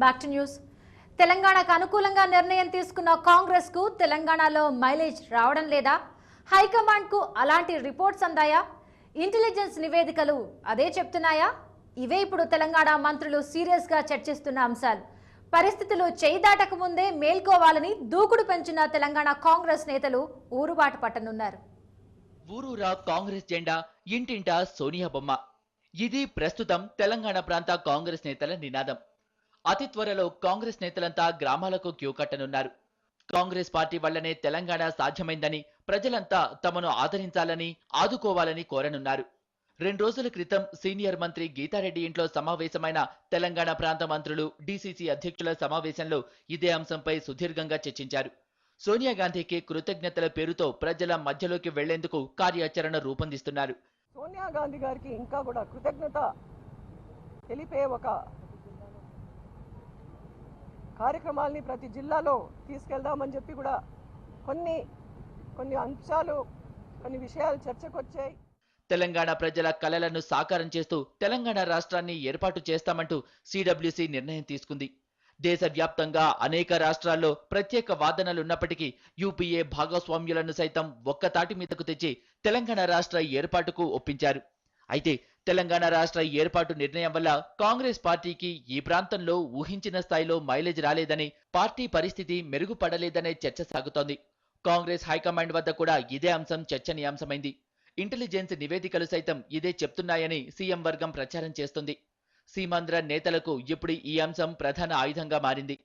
Back to news. తెలంగాణకు అనుకూలంగా నిర్ణయం తీసుకున్న కాంగ్రెస్ కు తెలంగాణలో మైలేజ్ రావడం లేదా? హైకమాండ్ కు అలాంటి రిపోర్ట్స్ అందాయా? ఇంటెలిజెన్స్ నివేదికలు అదే చెప్తున్నాయా? ఇవే ఇప్పుడు తెలంగాణ మంత్రులు సీరియస్ గా చర్చిస్తున్న అంశాలు. పరిస్థితులు చేయి దాటక ముందే మేల్కోవాలని దూకుడు పెంచిన తెలంగాణ కాంగ్రెస్ నేతలు ఊరుబాట పట్టనున్నారు. ఊరూరా కాంగ్రెస్ జెండా, ఇంటింటా సోనియా బొమ్మ. ఇది ప్రస్తుతం తెలంగాణ ప్రాంత కాంగ్రెస్ నేతల నినాదం. అతి త్వరలో కాంగ్రెస్ నేతలంతా గ్రామాలకు క్యూ కట్టనున్నారు. కాంగ్రెస్ పార్టీ వల్లనే తెలంగాణ సాధ్యమైందని, ప్రజలంతా తమను ఆదరించాలని, ఆదుకోవాలని కోరనున్నారు. 2 రోజుల క్రితం సీనియర్ మంత్రి గీతారెడ్డి ఇంట్లో సమావేశమైన తెలంగాణ ప్రాంత మంత్రులు, డీసీసీ అధ్యక్షుల సమావేశంలో ఇదే అంశంపై సుదీర్ఘంగా చర్చించారు. సోనియా గాంధీకి కృతజ్ఞతల పేరుతో ప్రజల మధ్యలోకి వెళ్లేందుకు కార్యాచరణ రూపొందిస్తున్నారు. సోనియా గాంధీ గారికి ఇంకా కూడా కృతజ్ఞత తెలిపే ఒక కార్యక్రమాల్ని ప్రతి జిల్లాలో తీసుకెళ్దామని చెప్పి కూడా కొన్ని అంశాలు, కొన్ని విషయాలు చర్చకు వచ్చాయి. తెలంగాణ ప్రజల కలలను సాకారం చేస్తూ తెలంగాణ రాష్ట్రాన్ని ఏర్పాటు చేస్తామంటూ సిడబ్ల్యూసీ నిర్ణయం తీసుకుంది. దేశవ్యాప్తంగా అనేక రాష్ట్రాల్లో ప్రత్యేక వాదనలున్నప్పటికీ యూపీఏ భాగస్వామ్యులను సైతం ఒక్కతాటి మీదకు తెచ్చి తెలంగాణ రాష్ట్ర ఏర్పాటుకు ఒప్పించారు. అయితే తెలంగాణ రాష్ట్ర ఏర్పాటు నిర్ణయం వల్ల కాంగ్రెస్ పార్టీకి ఈ ప్రాంతంలో ఊహించిన స్థాయిలో మైలేజ్ రాలేదని, పార్టీ పరిస్థితి మెరుగుపడలేదనే చర్చ సాగుతోంది. కాంగ్రెస్ హైకమాండ్ వద్ద కూడా ఇదే అంశం చర్చనీయాంశమైంది. ఇంటెలిజెన్స్ నివేదికలు సైతం ఇదే చెప్తున్నాయని సీఎం వర్గం ప్రచారం చేస్తుంది. సీమాంధ్ర నేతలకు ఇప్పుడు ఈ అంశం ప్రధాన ఆయుధంగా మారింది.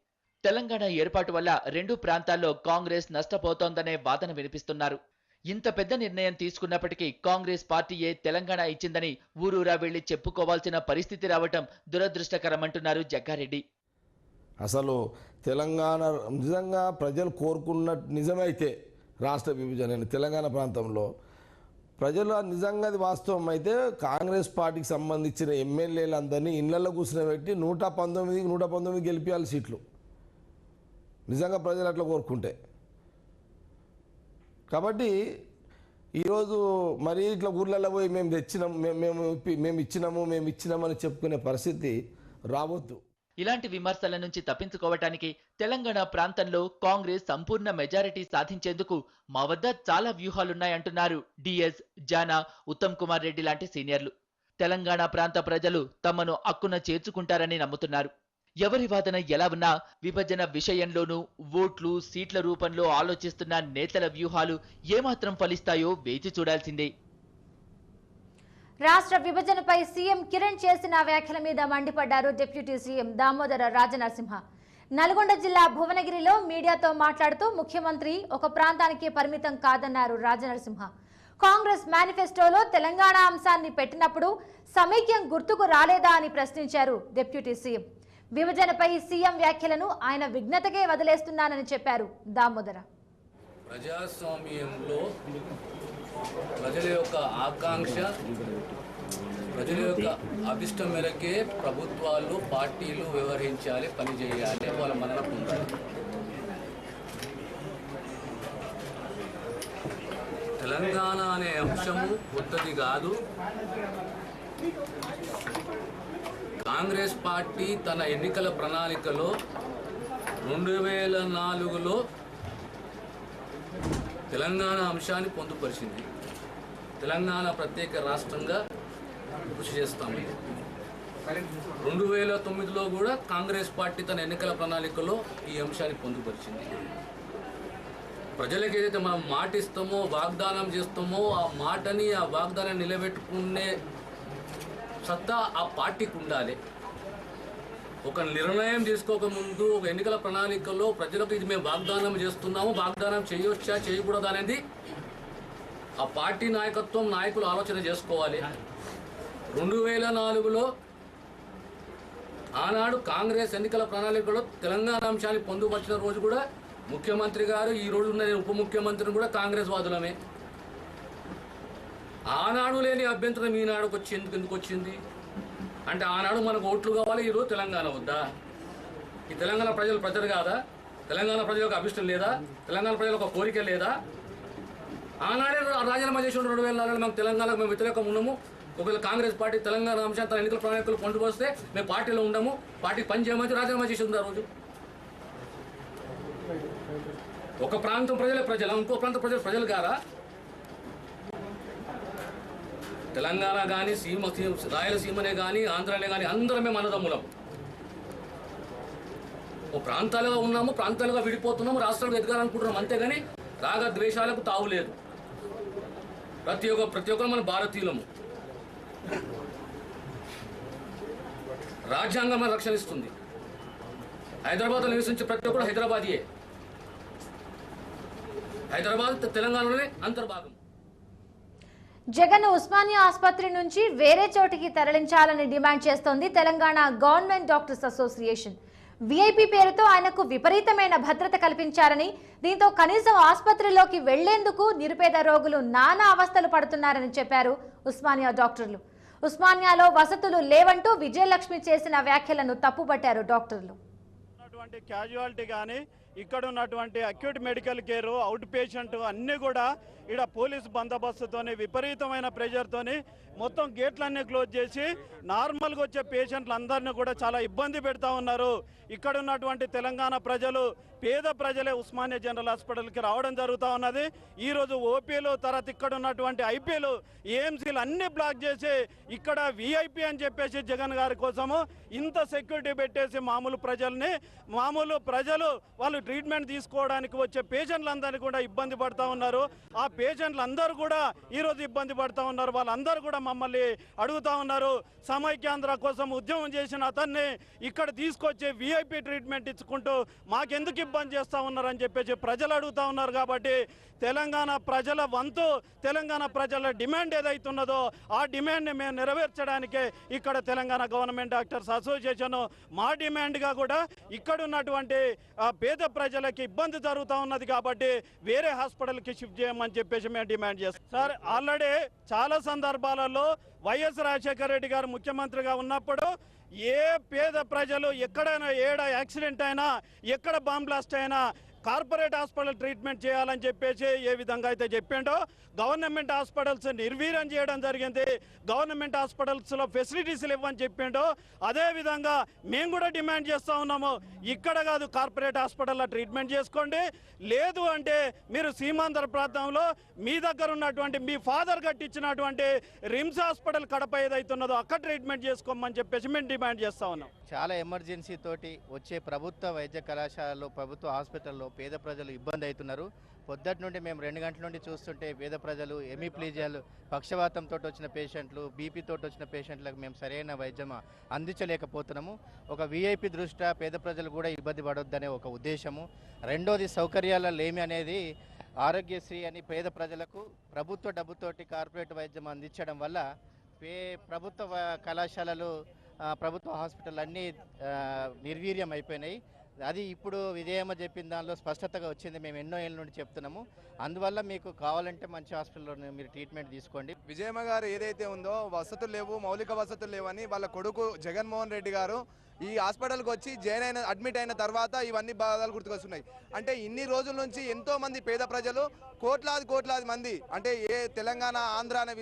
తెలంగాణ ఏర్పాటు వల్ల 2 ప్రాంతాల్లో కాంగ్రెస్ నష్టపోతోందనే వాదన వినిపిస్తున్నారు. ఇంత పెద్ద నిర్ణయం తీసుకున్నప్పటికీ కాంగ్రెస్ పార్టీయే తెలంగాణ ఇచ్చిందని ఊరూరా వెళ్లి చెప్పుకోవాల్సిన పరిస్థితి రావటం దురదృష్టకరమంటున్నారు జగ్గారెడ్డి. అసలు తెలంగాణ నిజంగా ప్రజలు కోరుకున్న నిజమైతే రాష్ట్ర విభజన తెలంగాణ ప్రాంతంలో ప్రజలు నిజంగా అది వాస్తవం అయితే కాంగ్రెస్ పార్టీకి సంబంధించిన ఎమ్మెల్యేలందరినీ ఇళ్లలో కూర్చోబెట్టి 119 గెలిపించాలి సీట్లు, నిజంగా ప్రజలు అట్లా కోరుకుంటే. కాబట్టి ఈరోజు మరి ఇట్లా ఊర్లలో పోయి మేము తెచ్చినాం, మేము ఇచ్చినామని చెప్పుకునే పరిస్థితి రావద్దు. ఇలాంటి విమర్శల నుంచి తప్పించుకోవటానికి తెలంగాణ ప్రాంతంలో కాంగ్రెస్ సంపూర్ణ మెజారిటీ సాధించేందుకు మా వద్ద చాలా వ్యూహాలున్నాయంటున్నారు డిఎస్, జానా, ఉత్తమ్ కుమార్ రెడ్డి లాంటి సీనియర్లు. తెలంగాణ ప్రాంత ప్రజలు తమను అక్కున చేర్చుకుంటారని నమ్ముతున్నారు. ఎవరి వాదన ఎలా ఉన్నా విభజన విషయంలోనూ ఓట్లు, సీట్ల రూపంలో ఆలోచిస్తున్న నేతల వ్యూహాలు ఏమాత్రం ఫలిస్తాయో వేచి చూడాల్సిందే. రాష్ట్ర విభజనపై సీఎం కిరణ్ చేసిన వ్యాఖ్యల మీద మండిపడ్డారు డిప్యూటీ సీఎం దామోదర రాజనరసింహ. నల్గొండ జిల్లా భువనగిరిలో మీడియాతో మాట్లాడుతూ ముఖ్యమంత్రి ఒక ప్రాంతానికి పరిమితం కాదన్నారు రాజనరసింహ. కాంగ్రెస్ మేనిఫెస్టోలో తెలంగాణ అంశాన్ని పెట్టినప్పుడు సమైక్యం గుర్తుకు రాలేదా అని ప్రశ్నించారు డిప్యూటీ సీఎం. విభజనపై సీఎం వ్యాఖ్యలను ఆయన విఘ్నతకే వదిలేస్తున్నానని చెప్పారు దామోదర. ప్రజాస్వామ్యంలో ప్రజల యొక్క ఆకాంక్ష, ప్రజల యొక్క అభిష్టం మేరకే ప్రభుత్వాలు, పార్టీలు వ్యవహరించాలి, పనిచేయాలి, వాళ్ళ మన్నన పొందాలి. తెలంగాణ అనే అంశము కొత్తది కాదు. కాంగ్రెస్ పార్టీ తన ఎన్నికల ప్రణాళికలో 2004లో తెలంగాణ అంశాన్ని పొందుపరిచింది. తెలంగాణ ప్రత్యేక రాష్ట్రంగా కృషి చేస్తాము. 2009లో కూడా కాంగ్రెస్ పార్టీ తన ఎన్నికల ప్రణాళికలో ఈ అంశాన్ని పొందుపరిచింది. ప్రజలకు ఏదైతే మనం మాట ఇస్తామో, వాగ్దానం చేస్తామో, ఆ మాటని, ఆ వాగ్దానాన్ని నిలబెట్టుకునే సత్తా ఆ పార్టీకి ఉండాలి. ఒక నిర్ణయం తీసుకోకముందు ఒక ఎన్నికల ప్రణాళికలో ప్రజలకు ఇది మేము వాగ్దానం చేస్తున్నాము, వాగ్దానం చేయొచ్చా చేయకూడదు అనేది ఆ పార్టీ నాయకత్వం, నాయకులు ఆలోచన చేసుకోవాలి. 2004లో ఆనాడు కాంగ్రెస్ ఎన్నికల ప్రణాళికలో తెలంగాణ అంశాన్ని పొందుపరిచిన రోజు కూడా ముఖ్యమంత్రి గారు, ఈ రోజు ఉన్న ఉప ముఖ్యమంత్రిని కూడా కాంగ్రెస్ వాదులమే. ఆనాడు లేని అభ్యంతరం ఈనాడుకు ఎందుకు వచ్చింది అంటే ఆనాడు మనకు ఓట్లు కావాలి, ఈరోజు తెలంగాణ వద్దా? ఈ తెలంగాణ ప్రజలు కాదా? తెలంగాణ ప్రజలకు అభిష్టం లేదా? తెలంగాణ ప్రజలకు ఒక కోరిక లేదా? ఆనాడే రాజీనామా చేసి 2004 మేము తెలంగాణకు మేము వ్యతిరేకం ఉన్నాము, ఒకవేళ కాంగ్రెస్ పార్టీ తెలంగాణ అంశాన్ని తన ఎన్నికల ప్రణాళికలు కొంటూ వస్తే మేము పార్టీలో ఉండము, పార్టీకి పని చేయమని రాజీనామా చేసి ఉంది ఆ రోజు. ఒక ప్రాంతం ప్రజలు ఇంకో ప్రాంతం ప్రజలు కాదా? తెలంగాణ కానీ రాయలసీమనే కానీ ఆంధ్రనే కానీ అందరమే అన్నదమ్ములం. ఓ ప్రాంతాలుగా ఉన్నాము, ప్రాంతాలుగా విడిపోతున్నాము, రాష్ట్రాలు ఎదగాలనుకుంటున్నాం, అంతేగాని రాగద్వేషాలకు తావు లేదు. ప్రతి ఒక్కరు మన భారతీయులము. రాజ్యాంగం మన రక్షణిస్తుంది. హైదరాబాద్లో నివసించే ప్రతి ఒక్కరు హైదరాబాదీయే. హైదరాబాద్ తెలంగాణలోనే అంతర్భాగం. జగన్ ఉస్మానియా ఆసుపత్రి నుంచి వేరే చోటికి తరలించాలని డిమాండ్ చేస్తోంది Telangana government doctors association. VIP పేరుతో ఆయనకు విపరీతమైన భద్రత కల్పించారని, దీంతో కనీసం ఆసుపత్రిలోకి వెళ్లేందుకు నిరుపేద రోగులు నానా అవస్థలు పడుతున్నారని చెప్పారు ఉస్మానియా డాక్టర్లు. ఉస్మానియాలో వసతులు లేవంటూ విజయలక్ష్మి చేసిన వ్యాఖ్యలను తప్పుపట్టారు డాక్టర్లు. క్యాజువాలిటీ కానీ ఇక్కడ ఉన్నటువంటి acute medical care, out patient అన్నీ కూడా ఇక్కడ పోలీసు బందోబస్తుతోని విపరీతమైన ప్రెషర్తోని మొత్తం గేట్లన్నీ క్లోజ్ చేసి నార్మల్గా వచ్చే పేషెంట్లు అందరినీ కూడా చాలా ఇబ్బంది పెడతా ఉన్నారు. ఇక్కడ ఉన్నటువంటి తెలంగాణ ప్రజలు, పేద ప్రజలే ఉస్మానియా జనరల్ హాస్పిటల్కి రావడం జరుగుతూ ఉన్నది. ఈరోజు ఓపీలు, తర్వాత ఇక్కడ ఉన్నటువంటి ఐపీలు, ఏఎంసీలు అన్నీ బ్లాక్ చేసి ఇక్కడ విఐపి అని చెప్పేసి జగన్ గారి కోసము ఇంత సెక్యూరిటీ పెట్టేసి మామూలు ప్రజలు వాళ్ళు ట్రీట్మెంట్ తీసుకోవడానికి వచ్చే పేషెంట్లందరినీ కూడా ఇబ్బంది పడుతూ ఉన్నారు. ఆ పేషెంట్లందరూ కూడా ఈరోజు ఇబ్బంది పడుతూ ఉన్నారు. వాళ్ళందరూ కూడా మమ్మల్ని అడుగుతూ ఉన్నారు, సమైక్యాంధ్ర కోసం ఉద్యమం చేసిన అతన్ని ఇక్కడ తీసుకొచ్చి విఐపి ట్రీట్మెంట్ ఇచ్చుకుంటూ మాకెందుకు ఇబ్బంది చేస్తూ ఉన్నారని చెప్పేసి ప్రజలు అడుగుతూ ఉన్నారు. కాబట్టి తెలంగాణ ప్రజల వంతు, తెలంగాణ ప్రజల డిమాండ్ ఏదైతున్నదో ఆ డిమాండ్ని మేము నెరవేర్చడానికే ఇక్కడ తెలంగాణ గవర్నమెంట్ డాక్టర్స్ అసోసియేషన్ మా డిమాండ్గా కూడా ఇక్కడ ఉన్నటువంటి పేద ప్రజలకి ఇబ్బంది జరుగుతూ ఉన్నది కాబట్టి వేరే హాస్పిటల్కి షిఫ్ట్ చేయమని చెప్పేసి మేము డిమాండ్ చేస్తాం. సార్, ఆల్రెడీ చాలా సందర్భాలలో వైఎస్ రాజశేఖర రెడ్డి గారు ముఖ్యమంత్రిగా ఉన్నప్పుడు ఏ పేద ప్రజలు ఎక్కడైనా యాక్సిడెంట్ అయినా, ఎక్కడ బాంబ్ బ్లాస్ట్ అయినా కార్పొరేట్ హాస్పిటల్ ట్రీట్మెంట్ చేయాలని చెప్పేసి ఏ విధంగా అయితే చెప్పిండో గవర్నమెంట్ హాస్పిటల్స్ నిర్వీర్యం చేయడం జరిగింది. గవర్నమెంట్ హాస్పిటల్స్లో ఫెసిలిటీస్ ఇవ్వని చెప్పిండో అదే విధంగా మేము కూడా డిమాండ్ చేస్తూ ఉన్నాము. ఇక్కడ కాదు, కార్పొరేట్ హాస్పిటల్లో ట్రీట్మెంట్ చేసుకోండి, లేదు అంటే మీరు సీమాంధ్ర ప్రాంతంలో మీ దగ్గర ఉన్నటువంటి మీ ఫాదర్ కట్టించినటువంటి రిమ్స్ హాస్పిటల్ కడప ఏదైతున్నదో అక్కడ ట్రీట్మెంట్ చేసుకోమని చెప్పేసి మేము డిమాండ్ చేస్తూ ఉన్నాం. చాలా ఎమర్జెన్సీ తోటి వచ్చే ప్రభుత్వ వైద్య కళాశాలలో, ప్రభుత్వ హాస్పిటల్లో పేద ప్రజలు ఇబ్బంది అవుతున్నారు. పొద్దుటి నుండి మేము 2 గంటల నుండి చూస్తుంటే పేద ప్రజలు ఎమిప్లీజియాలు, పక్షవాతంతో వచ్చిన పేషెంట్లు, బీపీతో వచ్చిన పేషెంట్లకు మేము సరైన వైద్యం అందించలేకపోతున్నాము. ఒక విఐపి దృష్ట్యా పేద ప్రజలు కూడా ఇబ్బంది పడొద్దనే ఒక ఉద్దేశము. రెండోది సౌకర్యాల లేమి అనేది ఆరోగ్యశ్రీ అని పేద ప్రజలకు ప్రభుత్వ డబ్బుతోటి కార్పొరేట్ వైద్యం అందించడం వల్ల ప్రభుత్వ కళాశాలలు, ప్రభుత్వ హాస్పిటల్ అన్నీ నిర్వీర్యం అయిపోయినాయి. అది ఇప్పుడు విజయమ్మ చెప్పిన దానిలో స్పష్టతగా వచ్చింది. మేము ఎన్నో ఏళ్ళ నుండి చెప్తున్నాము. అందువల్ల మీకు కావాలంటే మంచి హాస్పిటల్లో మీరు ట్రీట్మెంట్ తీసుకోండి. విజయమ్మ గారు ఏదైతే ఉందో వసతులు లేవు, మౌలిక వసతులు లేవని వాళ్ళ కొడుకు జగన్మోహన్ రెడ్డి గారు ఈ హాస్పిటల్కి వచ్చి అడ్మిట్ అయిన తర్వాత ఇవన్నీ బాధలు గుర్తుకొస్తున్నాయి. అంటే ఇన్ని రోజుల నుంచి ఎంతో మంది పేద ప్రజలు, కోట్లాది మంది, అంటే ఏ తెలంగాణ ఆంధ్ర అనే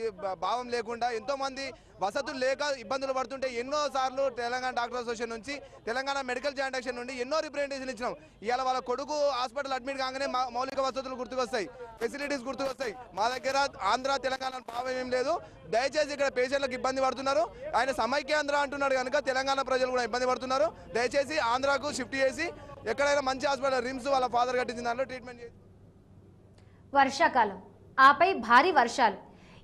భావం లేకుండా ఎంతో మంది వసతులు లేక ఇబ్బందులు పడుతుంటే ఎన్నో సార్లు తెలంగాణ డాక్టర్ అసోసియేషన్ నుంచి, తెలంగాణ మెడికల్ జాయింట్ యాక్షన్ నుండి ఎన్నో రిప్రజెంటేషన్ ఇచ్చినాం. ఇవాళ వాళ్ళ కొడుకు హాస్పిటల్ అడ్మిట్ కాగానే మౌలిక వసతులు గుర్తుకొస్తాయి, ఫెసిలిటీస్ గుర్తుకొస్తాయి. మా దగ్గర ఆంధ్ర తెలంగాణ భావం ఏం లేదు. దయచేసి ఇక్కడ పేషెంట్లకు ఇబ్బంది పడుతున్నారు. ఆయన సమైక్యాంధ్ర అంటున్నాడు కనుక తెలంగాణ ప్రజలు కూడా ఇబ్బంది పడుతున్నారు. దయచేసి ఆంధ్రాకు షిఫ్ట్ చేసి ఎక్కడైనా మంచి హాస్పిటల్, రిమ్స్ వాళ్ళ ఫాదర్ కట్టించిన దాంట్లో ట్రీట్మెంట్ చేసి. వర్షాకాలం, ఆపై భారీ వర్షాలు,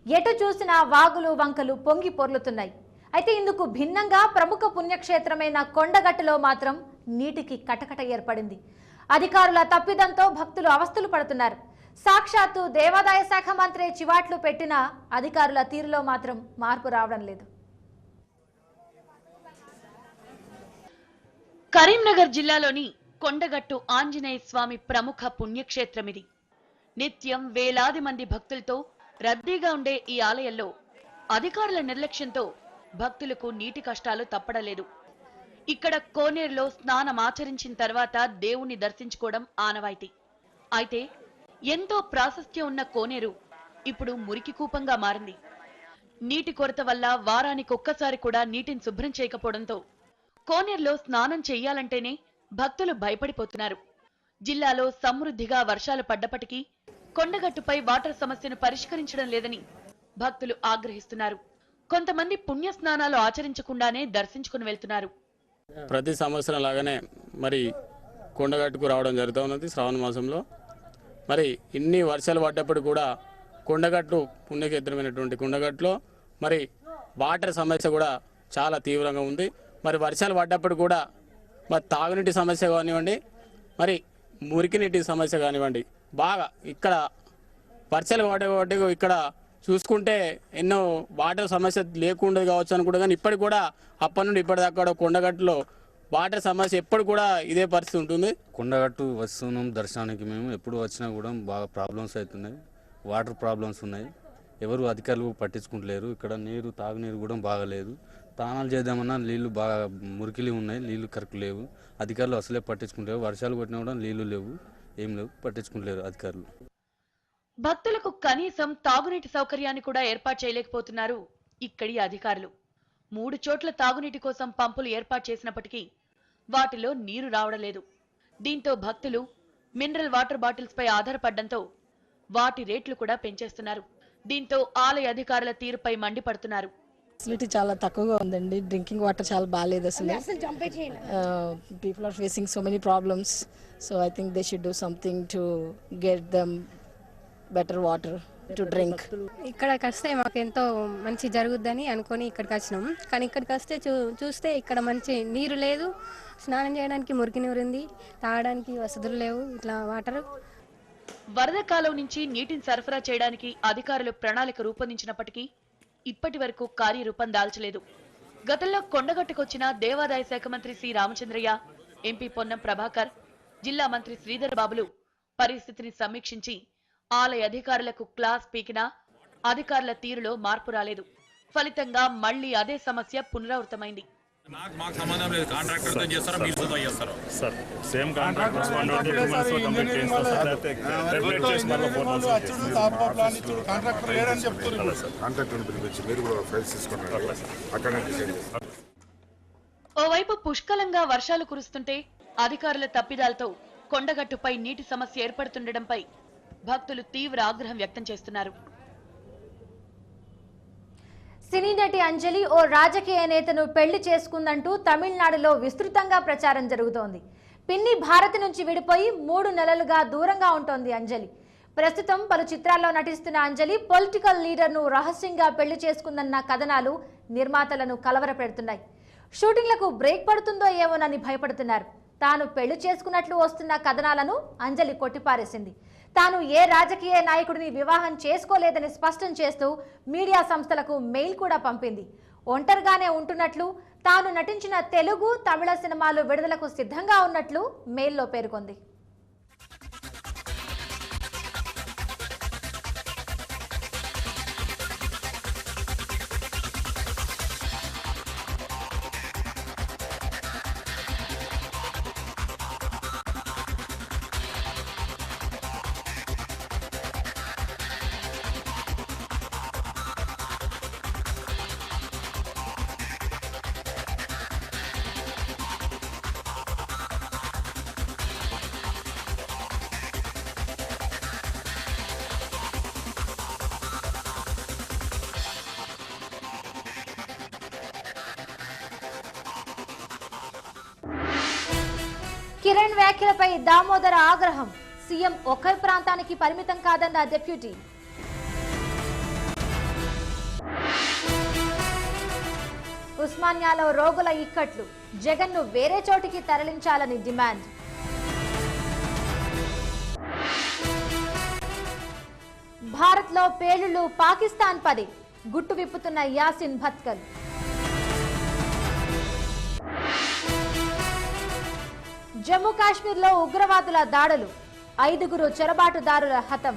ఎటు చూసినా వాగులు వంకలు పొంగి పొర్లుతున్నాయి. అయితే ఇందుకు భిన్నంగా ప్రముఖ పుణ్యక్షేత్రమైన కొండగట్టులో మాత్రం నీటికి కటకట ఏర్పడింది. అధికారుల తప్పిదంతో భక్తులు అవస్థలు పడుతున్నారు. సాక్షాత్తు దేవాదాయ శాఖ మంత్రి చివాట్లు పెట్టినా అధికారుల తీరులో మాత్రం మార్పు రావడం లేదు. కరీంనగర్ జిల్లాలోని కొండగట్టు ఆంజనేయ స్వామి ప్రముఖ పుణ్యక్షేత్రమిది. నిత్యం వేలాది మంది భక్తులతో రద్దీగా ఉండే ఈ ఆలయంలో అధికారుల నిర్లక్ష్యంతో భక్తులకు నీటి కష్టాలు తప్పడలేదు. ఇక్కడ కోనేరులో స్నానమాచరించిన తర్వాత దేవుణ్ణి దర్శించుకోవడం ఆనవాయితీ. అయితే ఎంతో ప్రాశస్త్యం ఉన్న కోనేరు ఇప్పుడు మురికి కూపంగా మారింది. నీటి కొరత వల్ల వారానికి ఒక్కసారి కూడా నీటిని శుభ్రం చేయకపోవడంతో కోనేరులో స్నానం చెయ్యాలంటేనే భక్తులు భయపడిపోతున్నారు. జిల్లాలో సమృద్ధిగా వర్షాలు పడ్డప్పటికీ కొండగట్టుపై వాటర్ సమస్యను పరిష్కరించడం లేదని భక్తులు ఆగ్రహిస్తున్నారు. కొంతమంది పుణ్య స్నానాలు ఆచరించకుండానే దర్శించుకుని వెళ్తున్నారు. ప్రతి సంవత్సరం లాగానే మరి కొండగట్టుకు రావడం జరుగుతూ ఉన్నది శ్రావణ మాసంలో. మరి ఇన్ని వర్షాలు పడ్డప్పుడు కూడా కొండగట్టు పుణ్యక్షేత్రమైనటువంటి కొండగట్టులో మరి వాటర్ సమస్య కూడా చాలా తీవ్రంగా ఉంది. మరి వర్షాలు పడ్డప్పుడు కూడా మరి తాగునీటి సమస్య కానివ్వండి, మరి మురికి నీటి సమస్య కానివ్వండి, బాగా ఇక్కడ వర్షాలు పడ్డ ఇక్కడ చూసుకుంటే ఎన్నో వాటర్ సమస్య లేకుండా కావచ్చు అనుకుంటా. కానీ ఇప్పటికి కూడా అప్పటి నుండి ఇప్పటిదాకా కొండగట్టులో వాటర్ సమస్య ఎప్పుడు కూడా ఇదే పరిస్థితి ఉంటుంది. కొండగట్టు వస్తున్నాం దర్శనానికి, మేము ఎప్పుడు వచ్చినా కూడా బాగా ప్రాబ్లమ్స్ అవుతున్నాయి. వాటర్ ప్రాబ్లమ్స్ ఉన్నాయి, ఎవరు అధికారులు పట్టించుకుంటలేరు. ఇక్కడ నీరు తాగునీరు కూడా బాగాలేదు. స్నానాలు చేద్దామన్నా నీళ్లు బాగా మురికిలు ఉన్నాయి, నీళ్లు కరెక్ట్ లేవు. అధికారులు అసలే పట్టించుకుంటలేరు. వర్షాలు కొట్టినా కూడా నీళ్లు లేవు, ఏం లేవు, పట్టించుకుంటలేరు అధికారులు. భక్తులకు కనీసం తాగునీటి సౌకర్యాన్ని కూడా ఏర్పాటు చేయలేకపోతున్నారు ఇక్కడి అధికారులు. 3 చోట్ల తాగునీటి కోసం పంపులు ఏర్పాటు చేసినప్పటికీ వాటిలో నీరు రావడం లేదు. దీంతో భక్తులు మినరల్ వాటర్ బాటిల్స్ పై ఆధారపడడంతో వాటి రేట్లు కూడా పెంచేస్తున్నారు. దీంతో ఆలయ అధికారుల తీరుపై మండిపడుతున్నారు. ఫెసిలిటీ చాలా తక్కువగా ఉందండి. డ్రింకింగ్ వాటర్ చాలా బాగాలేదు అసలు. People are facing so many problems. So I think they should do something to get them better water to drink. ఇక్కడికి వస్తే మాకు ఎంతో మంచి జరుగుద్దని అనుకొని ఇక్కడికి వచ్చినాం. కానీ ఇక్కడికి వస్తే చూస్తే ఇక్కడ మంచి నీరు లేదు, స్నానం చేయడానికి మురికి నీరు ఉంది, తాగడానికి వసతులు లేవు. ఇట్లా వాటర్ వరద కాలం నుంచి నీటిని సరఫరా చేయడానికి అధికారులు ప్రణాళిక రూపొందించినప్పటికీ ఇప్పటి వరకు కార్యరూపం దాల్చలేదు. గతంలో కొండగట్టుకొచ్చిన దేవాదాయ శాఖ మంత్రి సి రామచంద్రయ్య, ఎంపీ పొన్నం ప్రభాకర్, జిల్లా మంత్రి శ్రీధర్ బాబులు పరిస్థితిని సమీక్షించి ఆలయ అధికారులకు క్లాస్ పీకినా అధికారుల తీరులో మార్పు రాలేదు. ఫలితంగా మళ్లీ అదే సమస్య పునరావృతమైంది. ఓవైపు పుష్కలంగా వర్షాలు కురుస్తుంటే అధికారుల తప్పిదాలతో కొండగట్టుపై నీటి సమస్య ఏర్పడుతుండటంపై భక్తులు తీవ్ర ఆగ్రహం వ్యక్తం చేస్తున్నారు. సినీ నటి అంజలి ఓ రాజకీయ నేతను పెళ్లి చేసుకుందంటూ తమిళనాడులో విస్తృతంగా ప్రచారం జరుగుతోంది. పిన్ని భారతి నుంచి విడిపోయి 3 నెలలుగా దూరంగా ఉంటోంది అంజలి. ప్రస్తుతం పలు చిత్రాల్లో నటిస్తున్న అంజలి పొలిటికల్ లీడర్ను రహస్యంగా పెళ్లి చేసుకుందన్న కథనాలు నిర్మాతలను కలవరపెడుతున్నాయి. షూటింగ్లకు బ్రేక్ పడుతుందో ఏమోనని భయపడుతున్నారు. తాను పెళ్లి చేసుకున్నట్లు వస్తున్న కథనాలను అంజలి కొట్టిపారేసింది. తాను ఏ రాజకీయ నాయకుడిని వివాహం చేసుకోలేదని స్పష్టం చేస్తూ మీడియా సంస్థలకు మెయిల్ కూడా పంపింది. ఒంటరిగానే ఉంటున్నట్లు, తాను నటించిన తెలుగు, తమిళ సినిమాలు విడుదలకు సిద్ధంగా ఉన్నట్లు మెయిల్లో పేర్కొంది. కిరణ్ వ్యాఖ్యలపై దామోదర ఆగ్రహం. సీఎం ఒకే ప్రాంతానికి పరిమితం కాదన్న డిప్యూటీ. ఉస్మానియాలో రోగుల ఇక్కట్లు, జగన్ను వేరే చోటికి తరలించాలని డిమాండ్. భారత్లో పేలుళ్లు పాకిస్తాన్ పది, గుట్టు విప్పుతున్న యాసిన్ భత్కల్. జమ్మూ కాశ్మీర్లో ఉగ్రవాదుల దాడులు, 5 చొరబాటుదారుల హతం.